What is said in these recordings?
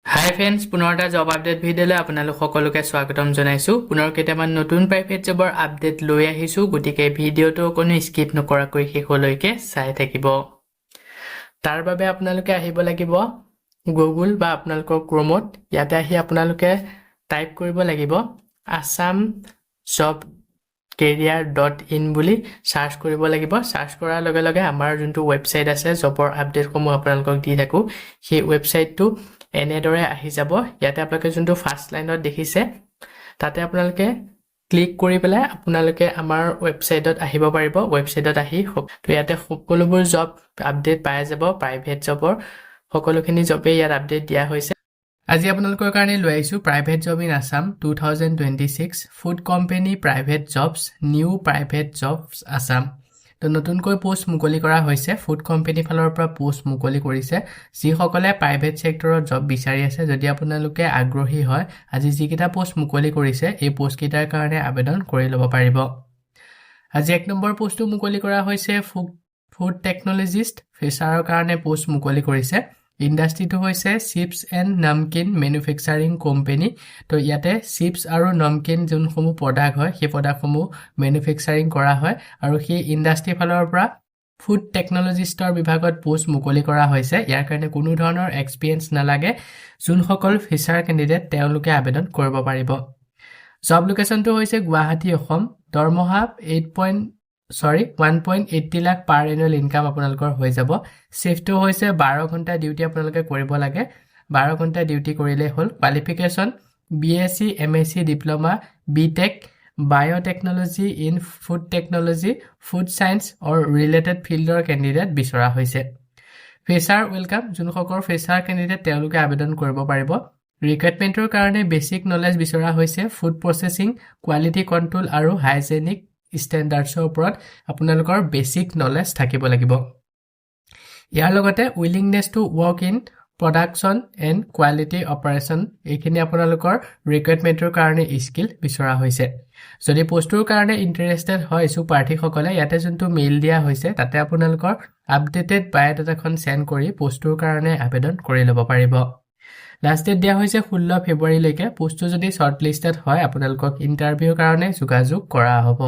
হাই friends, পুনৰ এটা job update ভিডিঅ'লৈ আপোনালোক সকলোকে স্বাগতম জনাইছোঁ। পুনৰ কেইটামান নতুন প্ৰাইভেট জবৰ আপডেট লৈ আহিছোঁ, গতিকে ভিডিঅ'টো কোনো স্কিপ নকৰাকৈ শেষলৈকে চাই থাকিব। তাৰ বাবে আপোনালোকে আহিব লাগিব গুগল বা আপোনালোকৰ ক্ৰমত। ইয়াতে আহি আপোনালোকে টাইপ কৰিব লাগিব আছাম জব career.in বুলি সাৰ্চ কৰিব লাগিব। সাৰ্চ কৰাৰ লগে লগে আমাৰ যোনটো ৱেবছাইট আছে জবৰ আপডেটসমূহ আপোনালোকক দি থাকোঁ, সেই ৱেবছাইটটো এনেদৰে আহি যাব। ইয়াতে আপোনালোকে যোনটো ফাৰ্ষ্ট লাইনত দেখিছে তাতে আপোনালোকে ক্লিক কৰি পেলাই আপোনালোকে আমাৰ ৱেবছাইটত আহিব পাৰিব। ৱেবছাইটত আহি তো ইয়াতে সকলোবোৰ জব আপডেট পাই যাব। প্ৰাইভেট জবৰ সকলোখিনি জবেই ইয়াত আপডেট দিয়া হৈছে। আজি আপোনালোকৰ কাৰণে লৈ আহিছোঁ private job in Assam 2026 food company private jobs new private jobs Assam. তো নতুনকৈ পোষ্ট মুকলি কৰা হৈছে। ফুড কোম্পানী ফালৰ পৰা পোষ্ট মুকলি কৰিছে। যিসকলে প্ৰাইভেট ছেক্টৰত জব বিচাৰি আছে, যদি আপোনালোকে আগ্ৰহী হয়, আজি যিকেইটা পোষ্ট মুকলি কৰিছে এই পোষ্টকেইটাৰ কাৰণে আবেদন কৰি ল'ব পাৰিব। আজি 1 নম্বৰ পোষ্টটো মুকলি কৰা হৈছে ফুড টেকনলজিষ্ট ফেচাৰৰ কাৰণে পোষ্ট মুকলি কৰিছে। ইণ্ডাষ্ট্ৰিটো হৈছে chips and namkeen manufacturing company. তো ইয়াতে চিপছ আৰু নামকিন যোনসমূহ প্ৰডাক্ট হয় সেই প্ৰডাক্টসমূহ মেনুফেকচাৰিং কৰা হয় আৰু সেই ইণ্ডাষ্ট্ৰি ফালৰ পৰা ফুড টেকনলজিষ্টৰ বিভাগত পোষ্ট মুকলি কৰা হৈছে। ইয়াৰ কাৰণে কোনো ধৰণৰ এক্সপিৰিয়েঞ্চ নালাগে। যোনসকল ফেচাৰ কেণ্ডিডেট তেওঁলোকে আবেদন কৰিব পাৰিব। জব লোকেশ্যনটো হৈছে গুৱাহাটী, অসম। দৰমহা 1.80 লাখ পাৰ এনুৱেল ইনকাম আপোনালোকৰ হৈ যাব। শ্বিফ্টটো হৈছে 12 ঘণ্টা ডিউটি আপোনালোকে কৰিব লাগে। 12 ঘণ্টা ডিউটি কৰিলেই হ'ল। Qualification BSc, MSc, diploma, BTech, biotechnology in food technology, food science or related ফিল্ডৰ কেণ্ডিডেট বিচৰা হৈছে। Fresher welcome. যোনসকল ফেচাৰ কেণ্ডিডেট তেওঁলোকে আবেদন কৰিব পাৰিব। ৰিক্ৰুইটমেণ্টৰ কাৰণে বেছিক নলেজ বিচৰা হৈছে। ফুড প্ৰচেছিং, কোৱালিটি কণ্ট্ৰল আৰু হাইজেনিক ষ্টেণ্ডাৰ্ডছৰ ওপৰত আপোনালোকৰ বেছিক নলেজ থাকিব লাগিব। ইয়াৰ লগতে willingness to work in production and quality operation, এইখিনি আপোনালোকৰ ৰিক্ৰুইটমেণ্টৰ কাৰণে স্কিল বিচৰা হৈছে। যদি পোষ্টটোৰ কাৰণে ইণ্টাৰেষ্টেড হয় ইচ্ছুক প্ৰাৰ্থীসকলে, ইয়াতে যোনটো মেইল দিয়া হৈছে তাতে আপোনালোকৰ আপডেটেড বায়'ডাটাখন চেণ্ড কৰি পোষ্টটোৰ কাৰণে আবেদন কৰি ল'ব পাৰিব। লাষ্ট ডেট দিয়া হৈছে 16 ফেব্ৰুৱাৰীলৈকে। পোষ্টটো যদি শ্বৰ্টলিষ্টেড হয় আপোনালোকক ইণ্টাৰভিউৰ কাৰণে যোগাযোগ কৰা হ'ব।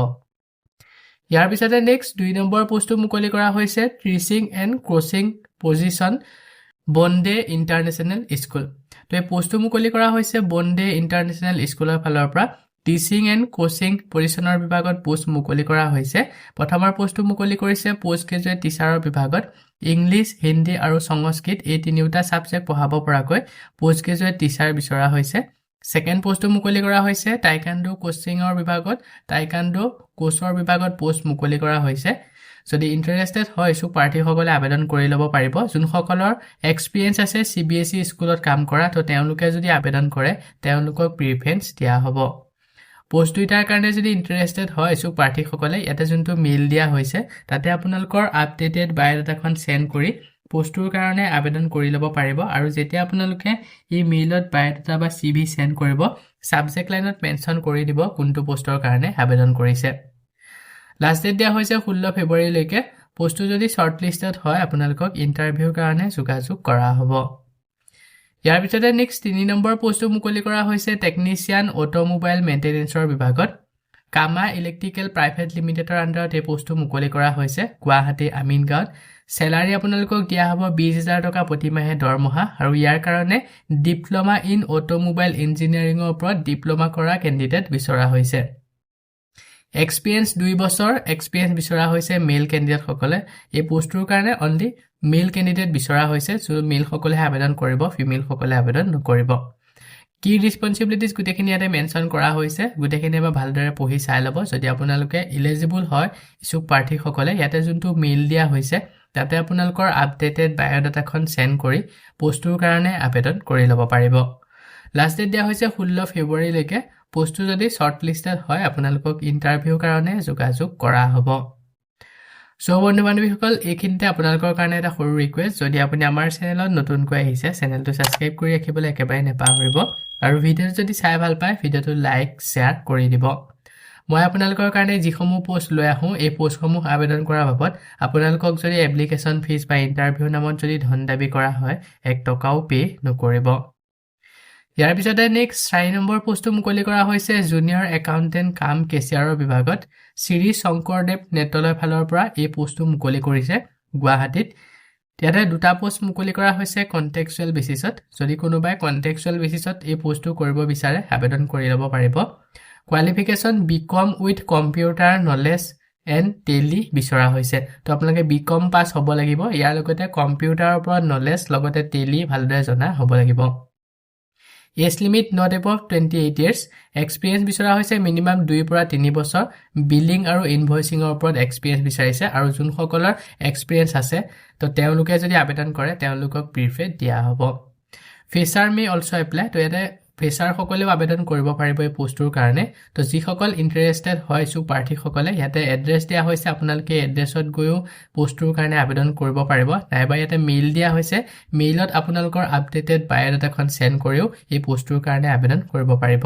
ইয়াৰ পিছতে নেক্সট 2 নম্বৰ পোষ্টটো মুকলি কৰা হৈছে teaching and coaching position Vande international school. তো এই পোষ্টটো মুকলি কৰা হৈছে বন্দে ইণ্টাৰনেশ্যনেল স্কুলৰ ফালৰ পৰা। টিচিং এণ্ড কোচিং পজিশ্যনৰ বিভাগত পোষ্ট মুকলি কৰা হৈছে। প্ৰথমৰ পোষ্টটো মুকলি কৰিছে পোষ্ট গ্ৰেজুৱেট টিচাৰৰ বিভাগত। ইংলিছ, হিন্দী আৰু সংস্কৃত এই তিনিওটা ছাবজেক্ট পঢ়াব পৰাকৈ পোষ্ট গ্ৰেজুৱেট টিচাৰ বিচৰা হৈছে। ছেকেণ্ড পোষ্টটো মুকলি কৰা হৈছে টাইকাণ্ডো কোচিঙৰ বিভাগত। টাইকাণ্ডো কোচৰ বিভাগত পোষ্ট মুকলি কৰা হৈছে। যদি ইণ্টাৰেষ্টেড হয় ইচ্ছুক প্ৰাৰ্থীসকলে আবেদন কৰি ল'ব পাৰিব। যোনসকলৰ এক্সপিৰিয়েঞ্চ আছে CBSE স্কুলত কাম কৰা, তো তেওঁলোকে যদি আবেদন কৰে তেওঁলোকক প্ৰিফাৰেঞ্চ দিয়া হ'ব। পোষ্ট দুইটাৰ কাৰণে যদি ইণ্টাৰেষ্টেড হয় ইচ্ছুক প্ৰাৰ্থীসকলে ইয়াতে যোনটো মেইল দিয়া হৈছে তাতে আপোনালোকৰ আপডেটেড বায়'ডাটাখন চেণ্ড কৰি পোষ্টটোৰ কাৰণে আবেদন কৰি ল'ব পাৰিব। আৰু যেতিয়া আপোনালোকে এই মেইলত বায়'ডাটা বা CV চেণ্ড কৰিব, ছাবজেক্ট লাইনত মেনশ্যন কৰি দিব কোনটো পোষ্টৰ কাৰণে আবেদন কৰিছে। লাষ্ট ডেট দিয়া হৈছে 16 ফেব্ৰুৱাৰীলৈকে। পোষ্টটো যদি শ্বৰ্টলিষ্টেড হয় আপোনালোকক ইণ্টাৰভিউৰ কাৰণে যোগাযোগ কৰা হ'ব। ইয়াৰ পিছতে নেক্সট 3 নম্বৰ পোষ্টটো মুকলি কৰা হৈছে টেকনিচিয়ান অটোমোবাইল মেইনটেনেন্সৰ বিভাগত। কামা ইলেক্ট্ৰিকেল প্ৰাইভেট লিমিটেডৰ আণ্ডাৰত এই পোষ্টটো মুকলি কৰা হৈছে গুৱাহাটী আমিনগাঁৱত। চেলাৰী আপোনালোকক দিয়া হ'ব 20,000 টকা প্ৰতিমাহে দৰমহা। আৰু ইয়াৰ কাৰণে ডিপ্ল'মা ইন অটোমোবাইল ইঞ্জিনিয়াৰিঙৰ ওপৰত ডিপ্ল'মা কৰা কেণ্ডিডেট বিচৰা হৈছে। এক্সপিৰিয়েঞ্চ 2 বছৰ এক্সপিৰিয়েঞ্চ বিচৰা হৈছে মেইল কেণ্ডিডেটসকলে। এই পোষ্টটোৰ কাৰণে অনলি মেইল কেণ্ডিডেট বিচৰা হৈছে। মেইলসকলেহে আবেদন কৰিব, ফিমেলসকলে আবেদন নকৰিব। কি ৰেছপনচিবিলিটিজ গোটেইখিনি ইয়াতে মেনশ্যন কৰা হৈছে। গোটেইখিনি এবাৰ ভালদৰে পঢ়ি চাই ল'ব। যদি আপোনালোকে ইলিজিবল হয় ইচ্ছুক প্ৰাৰ্থীসকলে ইয়াতে যোনটো মেইল দিয়া হৈছে তাতে আপোনালোকৰ আপডেটেড বায়'ডাটাখন চেণ্ড কৰি পোষ্টটোৰ কাৰণে আবেদন কৰি ল'ব পাৰিব। লাষ্ট ডেট দিয়া হৈছে 16 ফেব্ৰুৱাৰীলৈকে। পোষ্টটো যদি শ্বৰ্টলিষ্টেড হয় আপোনালোকক ইণ্টাৰভিউৰ কাৰণে যোগাযোগ কৰা হ'ব। চ' বন্ধু বান্ধৱীসকল, এইখিনিতে আপোনালোকৰ কাৰণে এটা সৰু ৰিকুৱেষ্ট। যদি আপুনি আমাৰ চেনেলত নতুনকৈ আহিছে, চেনেলটো ছাবস্ক্ৰাইব কৰি ৰাখিবলৈ একেবাৰে নাপাহৰিব। আৰু ভিডিঅ'টো যদি চাই ভাল পায় ভিডিঅ'টো লাইক শ্বেয়াৰ কৰি দিব। মই আপোনালোকৰ কাৰণে যিসমূহ পোষ্ট লৈ আহোঁ এই পোষ্টসমূহ আবেদন কৰাৰ বাবদ আপোনালোকক যদি এপ্লিকেশ্যন ফিজ বা ইণ্টাৰভিউ নামত যদি ধন দাবী কৰা হয় 1 টকাও পে' নকৰিব। ইয়াৰ পিছতে নেক্সট 4 নম্বৰ পোষ্টটো মুকলি কৰা হৈছে জুনিয়ৰ একাউণ্টেণ্ট কাম কেচিয়াৰৰ বিভাগত শ্ৰী শংকৰদেৱ নেত্ৰালয় ফালৰ পৰা এই পোষ্টটো মুকলি কৰিছে গুৱাহাটীত ইয়াতে দুটা পোষ্ট মুকলি কৰা হৈছে কন্টেক্সুৱেল বেচিছত যদি কোনোবাই কন্টেক্সুৱেল বেচিছত এই পোষ্টটো কৰিব বিচাৰে আবেদন কৰি ল'ব পাৰিব qualification BCom with computer knowledge and Tally বিচৰা হৈছে তো আপোনালোকে বিকম পাছ হ'ব লাগিব ইয়াৰ লগতে কম্পিউটাৰৰ ওপৰত নলেজ লগতে টেলি ভালদৰে জনা হ'ব লাগিব age limit not above 28 years experience বিচৰা হৈছে মিনিমাম 2 পৰা 3 বছৰ বিলিং আৰু ইনভইচিঙৰ ওপৰত এক্সপিৰিয়েঞ্চ বিচাৰিছে আৰু যোনসকলৰ এক্সপিৰিয়েঞ্চ আছে তো তেওঁলোকে যদি আবেদন কৰে তেওঁলোকক প্ৰিফাৰেঞ্চ দিয়া হ'ব ফ্ৰেছাৰ মে অলসো এপ্লাই তো ইয়াতে ফ্ৰেছাৰ সকলেও আবেদন কৰিব পাৰিব এই পোষ্টটোৰ কাৰণে তো যিসকল ইণ্টাৰেষ্টেড হয় সু প্ৰাৰ্থীসকলে ইয়াতে এড্ৰেছ দিয়া হৈছে আপোনালোকে এড্ৰেছত গৈও পোষ্টটোৰ কাৰণে আবেদন কৰিব পাৰিব নাইবা ইয়াতে মেইল দিয়া হৈছে মেইলত আপোনালোকৰ আপডেটেড বায়োডাটাখন সেন্ড কৰিও এই পোষ্টটোৰ কাৰণে আবেদন কৰিব পাৰিব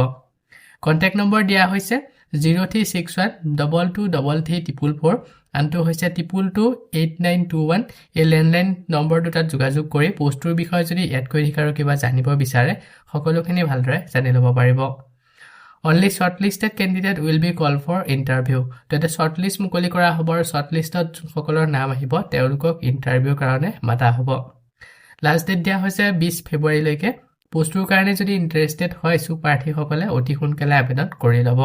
কন্টেক্ট নম্বৰ দিয়া হৈছে 0361223344 আনটো হৈছে 228921 এই লেণ্ডলাইন নম্বৰ দুটাত যোগাযোগ কৰি পোষ্টটোৰ বিষয়ে যদি এড কৰি আৰু কিবা জানিব বিচাৰে সকলোখিনি ভালদৰে জানি ল'ব পাৰিব Only shortlisted candidate will be called for interview তো এটা shortlist মুকলি কৰা হ'ব আৰু shortlistত সকলৰ নাম আহিব তেওঁলোকক ইন্টাৰভিউ কাৰণে মাতা হ'ব লাষ্ট ডেট দিয়া হৈছে 20 ফেব্ৰুৱাৰী লৈকে পোষ্টটোৰ কাৰণে যদি ইন্টাৰেষ্টেড হয় সু প্ৰাৰ্থীসকলে অতি সোনকালে আবেদন কৰি ল'ব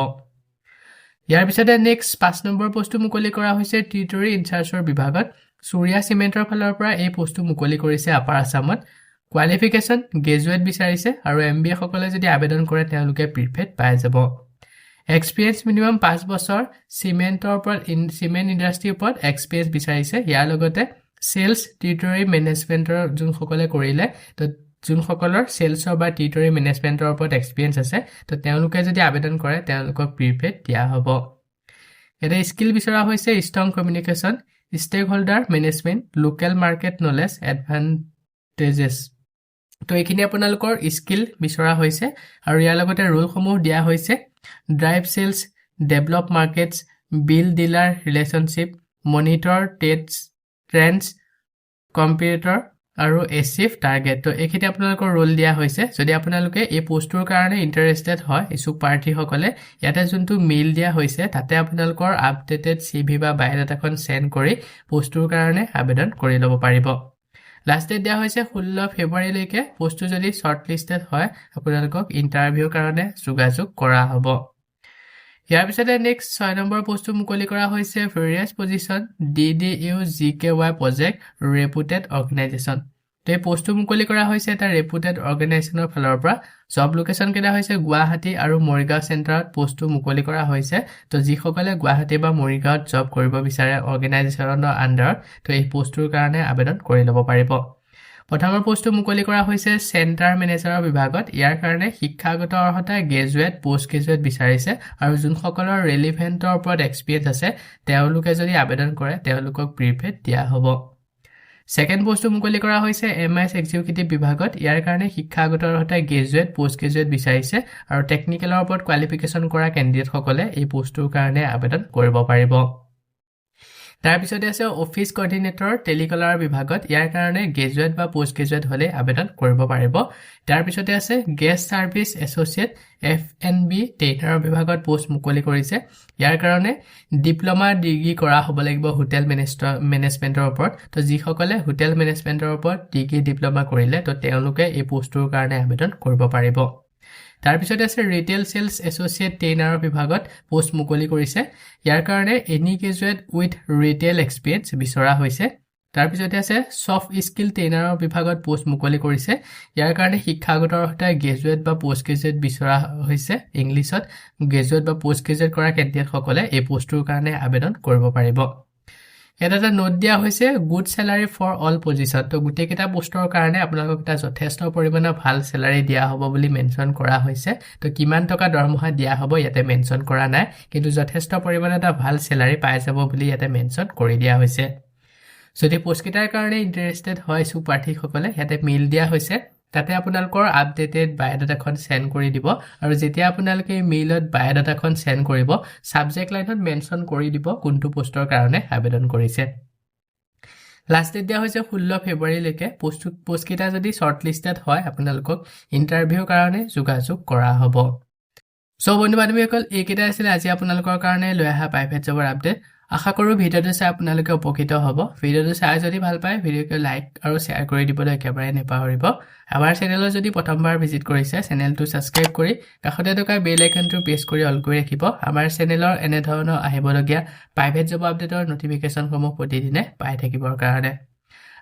ইয়াৰ পিছতে নেক্সট 5 নম্বৰ পোষ্টটো মুকলি কৰা হৈছে টিউটৰি ইনচাৰ্জৰ বিভাগত সূৰ্যা সিমেন্টৰ ফালৰ পৰা এই পোষ্টটো মুকলি কৰিছে আপাৰ আসামত কোৱালিফিকেশ্যন গ্ৰেজুৱেট বিচাৰিছে আৰু এমবিএ সকলে যদি আবেদন কৰে তেওঁলোকে প্ৰিফেড পাই যাব এক্সপিৰিয়েঞ্চ মিনিমাম 5 বছৰ সিমেন্টৰ ওপৰত সিমেন্ট ইণ্ডাষ্ট্ৰীৰ ওপৰত এক্সপিৰিয়েঞ্চ বিচাৰিছে ইয়াৰ লগতে সেলছ টিউটৰি মেনেজমেন্টৰ যোন সকলে কৰিলে তো যোনসকলৰ সেলছৰ বা টিউটৰি মেনেজমেন্টৰ ওপৰত এক্সপিৰিয়েঞ্চ আছে তো তেওঁলোকে যদি আবেদন কৰে তেওঁলোকক প্ৰিফেড দিয়া হ'ব এটা স্কিল বিচৰা হৈছে strong communication stakeholder management local market knowledge advantages তো এইখিনি আপোনালোকৰ স্কিল বিচৰা হৈছে আৰু ইয়াৰ লগতে ৰোলসমূহ দিয়া হৈছে ড্ৰাইভ সেলছ ডেভেলপ মাৰ্কেটছ বিল ডিলাৰ ৰিলেশনশ্বিপ মনিটৰ ট্ৰেন্ডছ কম্পিউটাৰ আৰু এচিভ টাৰ্গেট তো এইখিনি আপোনালোকৰ ৰোল দিয়া হৈছে যদি আপোনালোকে এই পোষ্টটোৰ কাৰণে ইন্টাৰেষ্টেড হয় ইছু প্ৰাৰ্থীসকলে ইয়াতে যোনটো মেইল দিয়া হৈছে তাতে আপোনালোকৰ আপডেটেড সিভি বা বায়োডাটাখন সেন্ড কৰি পোষ্টটোৰ কাৰণে আবেদন কৰি ল'ব পাৰিব লাষ্ট ডেট দিয়া হৈছে 16 ফেব্ৰুৱাৰী লৈকে পোষ্টটো যদি শৰ্টলিষ্টেড হয় আপোনালোকক ইন্টাৰভিউৰ কাৰণে যোগাযোগ কৰা হ'ব ইয়াৰ পিছতে নেক্সট 6 নম্বৰ পোষ্টটো মুকলি কৰা হৈছে various position DDU GKY project reputed organisation তো এই পোষ্টটো মুকলি কৰা হৈছে এটা ৰেপুটেড অৰ্গেনাইজেশ্যনৰ ফালৰ পৰা জব লোকেশ্যন কেইটা হৈছে গুৱাহাটী আৰু মৰিগাঁও চেণ্টাৰত পোষ্টটো মুকলি কৰা হৈছে তো যিসকলে গুৱাহাটী বা মৰিগাঁৱত জব কৰিব বিচাৰে অৰ্গেনাইজেশ্যনৰ আণ্ডাৰত তো এই পোষ্টটোৰ কাৰণে আবেদন কৰি ল'ব পাৰিব প্ৰথমৰ পোষ্টটো মুকলি কৰা হৈছে চেণ্টাৰ মেনেজাৰৰ বিভাগত ইয়াৰ কাৰণে শিক্ষাগত অৰ্হতা গ্ৰেজুৱেট পোষ্ট গ্ৰেজুৱেট বিচাৰিছে আৰু যোনসকলৰ ৰেলিভেণ্টৰ ওপৰত এক্সপিৰিয়েঞ্চ আছে তেওঁলোকে যদি আবেদন কৰে তেওঁলোকক প্ৰিফেড দিয়া হ'ব সেকেন্ড পোষ্টটো মুকলি কৰা হৈছে এমএছ এক্সিকিউটিভ বিভাগত ইয়াৰ কাৰণে শিক্ষাগত অৰ্হতা গ্ৰেজুৱেট পোষ্ট গ্ৰেজুৱেট বিচাৰিছে আৰু টেকনিকেলৰ ওপৰত কোৱালিফিকেশ্যন কৰা কেণ্ডিডেটসকলে এই পোষ্টটোৰ কাৰণে আবেদন কৰিব পাৰিব তাৰ পিছতে আছে অফিচ কোঅৰ্ডিনেটৰ টেলিকলাৰ বিভাগত ইয়াৰ কাৰণে গ্ৰেজুৱেট বা পোষ্ট গ্ৰেজুৱেট হলে আবেদন কৰিব পাৰিব তাৰ পিছতে আছে গেষ্ট সাৰ্ভিস এছ'চিয়েট FNB টেইনাৰৰ বিভাগত পোষ্ট মুকলি কৰিছে ইয়াৰ কাৰণে ডিপ্লোমা ডিগ্ৰী কৰা হ'ব লাগিব হোটেল মেনেজমেন্টৰ ওপৰত তো যিসকলে হোটেল মেনেজমেন্টৰ ওপৰত ডিগ্ৰী ডিপ্লোমা কৰিলে তো তেওঁলোকে এই পোষ্টটোৰ কাৰণে আবেদন কৰিব পাৰিব তাৰ পিছতে আছে ৰিটেল সেলছ এছ'চিয়েট ট্ৰেইনাৰৰ বিভাগত পোষ্ট মুকলি কৰিছে ইয়াৰ কাৰণে any graduate with retail experience বিচৰা হৈছে তাৰ পিছতে আছে সফট স্কিল ট্ৰেইনাৰৰ বিভাগত পোষ্ট মুকলি কৰিছে ইয়াৰ কাৰণে শিক্ষাগত অৰ্হতা গ্ৰেজুৱেট বা পোষ্ট গ্ৰেজুৱেট বিচৰা হৈছে ইংলিছত গ্ৰেজুৱেট বা পোষ্ট গ্ৰেজুৱেট কৰা কেণ্ডিডেটসকলে এই পোষ্টটোৰ কাৰণে আবেদন কৰিব পাৰিব এটা নোট দিয়া হৈছে good salary for all position তো গুটেই কেইটা পোষ্টৰ কাৰণে আপোনালোকক এটা যথেষ্ট পৰিমাণৰ ভাল স্যালাৰি দিয়া হ'ব বুলি মেনশন কৰা হৈছে তো কিমান টকা দৰমহা দিয়া হ'ব ইয়াতে মেনশন কৰা নাই কিন্তু যথেষ্ট পৰিমাণৰ এটা ভাল স্যালাৰি পাই যাব বুলি ইয়াতে মেনশন কৰি দিয়া হৈছে যদি পোষ্ট কেইটাৰ কাৰণে ইন্টাৰেষ্টেড হয় সু প্ৰাৰ্থীসকলে ইয়াতে মেইল দিয়া হৈছে তাতে আপোনালোকৰ আপডেটেড বায়োডাটাখন সেন্ড কৰি দিব আৰু যেতিয়া আপোনালোকে মেইলত বায়োডাটাখন সেন্ড কৰিব সাবজেক্ট লাইনত মেনশন কৰি দিব কোনটো পোষ্টৰ কাৰণে আবেদন কৰিছে লাষ্ট ডেট দিয়া হৈছে 16 ফেব্ৰুৱাৰীলৈকে পোষ্টকেইটা যদি শ্বৰ্ট লিষ্টেড হয় আপোনালোকক ইণ্টাৰভিউৰ কাৰণে যোগাযোগ কৰা হ'ব চ' বন্ধু বান্ধৱীসকল এইকেইটা আছিলে আজি আপোনালোকৰ কাৰণে লৈ অহা প্ৰাইভেট জবৰ আপডেট আশা কৰোঁ ভিডিঅ'টো চাই আপোনালোকে উপকৃত হ'ব ভিডিঅ'টো চাই যদি ভাল পায় ভিডিঅ'টো লাইক আৰু শ্বেয়াৰ কৰি দিবলৈ একেবাৰে নেপাহৰিব আমাৰ চেনেলত যদি প্ৰথমবাৰ ভিজিট কৰিছে চেনেলটো ছাবস্ক্ৰাইব কৰি কাষতে থকা বেল আইকনটো প্ৰেছ কৰি অল কৰি ৰাখিব আমাৰ চেনেলৰ এনে ধৰণৰ আহিবলগীয়া প্ৰাইভেট জব আপডেটৰ নটিফিকেশ্যনসমূহ প্ৰতিদিনে পাই থাকিবৰ কাৰণে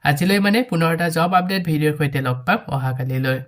আজিলৈ পুনৰ এটা জব আপডেট ভিডিঅ'ৰ সৈতে লগ পাম অহাকালিলৈ